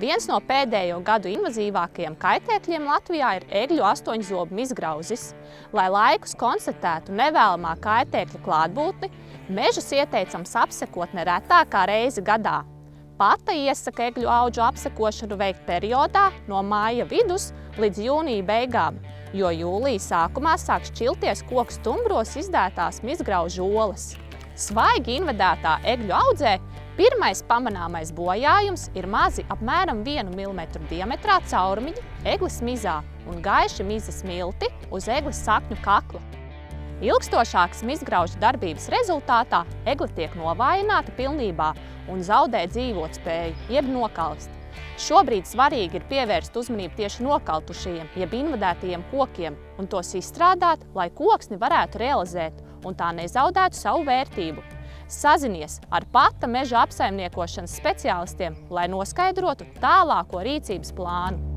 Viens no pēdējo gadu invazīvākajiem kaitēkļiem Latvijā ir egļu astoņzobu mizgrauzis. Lai laikus konstatētu nevēlamā kaitēkļa klātbūtni, mežus ieteicams apsekot ne retākā reizi gadā. Pata iesaka egļu audžu apsekošanu veikt periodā no māja vidus līdz jūnija beigām, jo jūlija sākumā sāk šķilties koku stumbros izdētās mizgraužu olas. Svaigi invadētā egļu audzē pirmais pamanāmais bojājums ir mazi apmēram 1 mm diametrā caurumiņi egles mizā un gaiši mizas milti uz egles sakņu kakla. Ilgstošākas mizgraužu darbības rezultātā egle tiek novājināta pilnībā un zaudē dzīvotspēju, jeb nokalst. Šobrīd svarīgi ir pievērst uzmanību tieši nokaltušajiem, jeb invadētajiem kokiem un tos izstrādāt, lai koksni varētu realizēt un tā nezaudētu savu vērtību. Sazinies ar Pata meža apsaimniekošanas speciālistiem, lai noskaidrotu tālāko rīcības plānu.